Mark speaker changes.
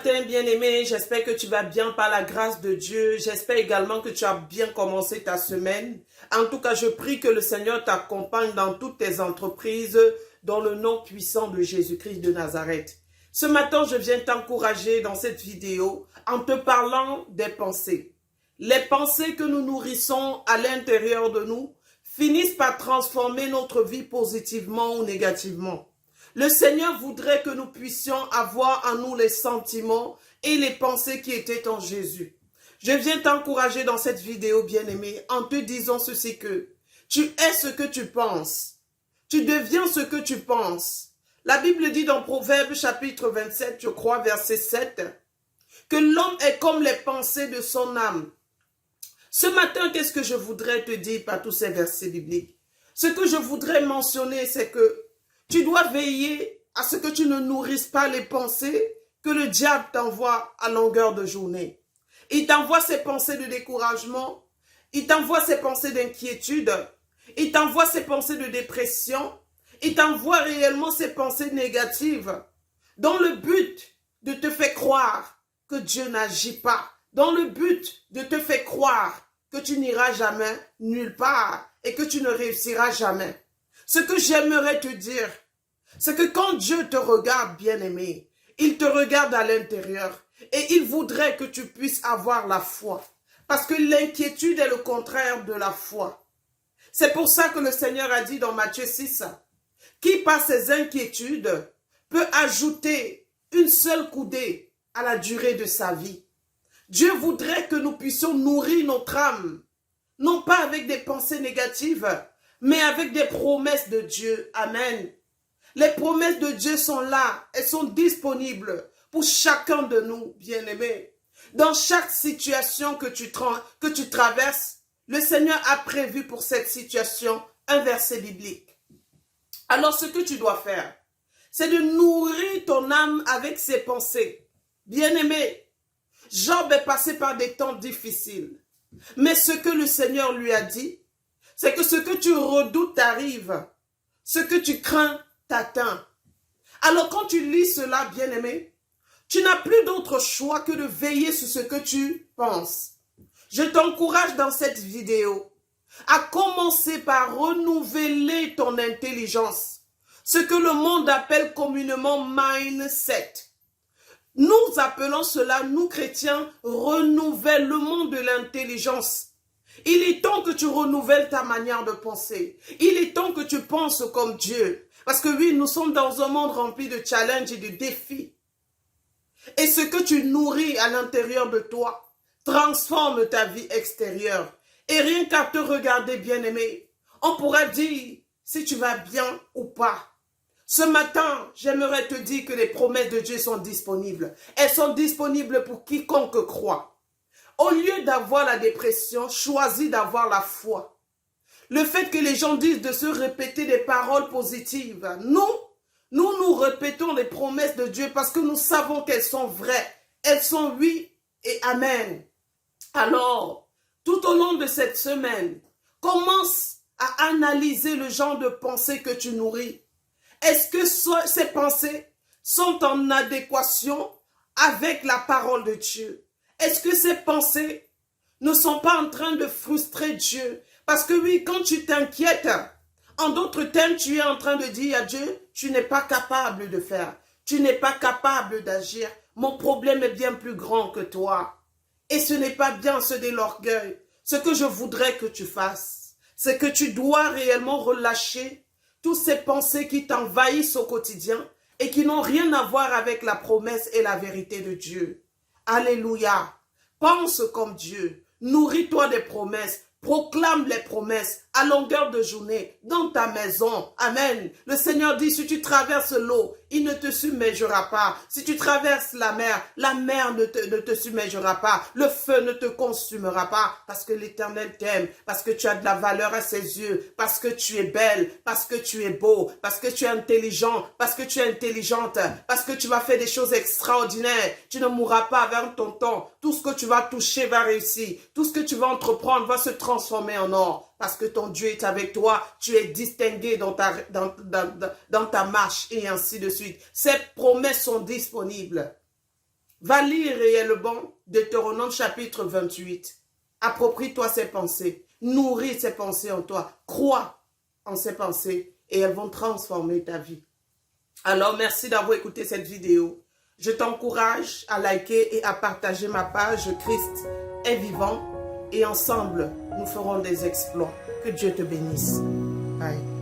Speaker 1: matin, bien-aimé, j'espère que tu vas bien par la grâce de Dieu. J'espère également que tu as bien commencé ta semaine. En tout cas, je prie que le Seigneur t'accompagne dans toutes tes entreprises dans le nom puissant de Jésus-Christ de Nazareth. Ce matin, je viens t'encourager dans cette vidéo en te parlant des pensées. Les pensées que nous nourrissons à l'intérieur de nous finissent par transformer notre vie positivement ou négativement. Le Seigneur voudrait que nous puissions avoir en nous les sentiments et les pensées qui étaient en Jésus. Je viens t'encourager dans cette vidéo, bien-aimé, en te disant ceci que tu es ce que tu penses. Tu deviens ce que tu penses. La Bible dit dans Proverbes chapitre 27, je crois, verset 7, que l'homme est comme les pensées de son âme. Ce matin, qu'est-ce que je voudrais te dire par tous ces versets bibliques? Ce que je voudrais mentionner, c'est que tu dois veiller à ce que tu ne nourrisses pas les pensées que le diable t'envoie à longueur de journée. Il t'envoie ces pensées de découragement, il t'envoie ces pensées d'inquiétude, il t'envoie ces pensées de dépression, il t'envoie réellement ces pensées négatives dans le but de te faire croire que Dieu n'agit pas, dans le but de te faire croire que tu n'iras jamais nulle part et que tu ne réussiras jamais. Ce que j'aimerais te dire, c'est que quand Dieu te regarde, bien-aimé, il te regarde à l'intérieur et il voudrait que tu puisses avoir la foi. Parce que l'inquiétude est le contraire de la foi. C'est pour ça que le Seigneur a dit dans Matthieu 6, qui par ses inquiétudes peut ajouter une seule coudée à la durée de sa vie. Dieu voudrait que nous puissions nourrir notre âme, non pas avec des pensées négatives, mais avec des promesses de Dieu. Amen. Les promesses de Dieu sont là, elles sont disponibles pour chacun de nous, bien-aimés. Dans chaque situation que tu traverses, le Seigneur a prévu pour cette situation un verset biblique. Alors ce que tu dois faire, c'est de nourrir ton âme avec ses pensées. Bien-aimé, Job est passé par des temps difficiles. Mais ce que le Seigneur lui a dit, c'est que ce que tu redoutes t'arrive, ce que tu crains t'atteint. Alors quand tu lis cela, bien-aimé, tu n'as plus d'autre choix que de veiller sur ce que tu penses. Je t'encourage dans cette vidéo à commencer par renouveler ton intelligence, ce que le monde appelle communément mindset. Nous appelons cela, nous chrétiens, renouvellement de l'intelligence. Il est temps que tu renouvelles ta manière de penser. Il est temps que tu penses comme Dieu. Parce que oui, nous sommes dans un monde rempli de challenges et de défis. Et ce que tu nourris à l'intérieur de toi transforme ta vie extérieure. Et rien qu'à te regarder, bien-aimé, on pourra dire si tu vas bien ou pas. Ce matin, j'aimerais te dire que les promesses de Dieu sont disponibles. Elles sont disponibles pour quiconque croit. Au lieu d'avoir la dépression, choisis d'avoir la foi. Le fait que les gens disent de se répéter des paroles positives. Nous répétons les promesses de Dieu parce que nous savons qu'elles sont vraies. Elles sont oui et amen. Alors, tout au long de cette semaine, commence à analyser le genre de pensée que tu nourris. Est-ce que ces pensées sont en adéquation avec la parole de Dieu? Est-ce que ces pensées ne sont pas en train de frustrer Dieu? Parce que oui, quand tu t'inquiètes, en d'autres termes, tu es en train de dire à Dieu, tu n'es pas capable de faire, tu n'es pas capable d'agir. Mon problème est bien plus grand que toi. Et ce n'est pas bien ce de l'orgueil. Ce que je voudrais que tu fasses, c'est que tu dois réellement relâcher toutes ces pensées qui t'envahissent au quotidien et qui n'ont rien à voir avec la promesse et la vérité de Dieu. Alléluia. Pense comme Dieu. Nourris-toi des promesses. Proclame les promesses à longueur de journée dans ta maison. Amen. Le Seigneur dit, si tu traverses l'eau, il ne te submergera pas. Si tu traverses la mer ne te submergera pas. Le feu ne te consumera pas. Parce que l'Éternel t'aime. Parce que tu as de la valeur à ses yeux. Parce que tu es belle. Parce que tu es beau. Parce que tu es intelligent. Parce que tu es intelligente. Parce que tu vas faire des choses extraordinaires. Tu ne mourras pas avant ton temps. Tout ce que tu vas toucher va réussir. Tout ce que tu vas entreprendre va se transformer en or. Parce que ton Dieu est avec toi, tu es distingué dans ta marche et ainsi de suite. Ces promesses sont disponibles. Va lire réellement Deutéronome chapitre 28. Approprie-toi ces pensées. Nourris ces pensées en toi. Crois en ces pensées et elles vont transformer ta vie. Alors, merci d'avoir écouté cette vidéo. Je t'encourage à liker et à partager ma page. Christ est vivant et ensemble, nous ferons des exploits. Que Dieu te bénisse. Bye.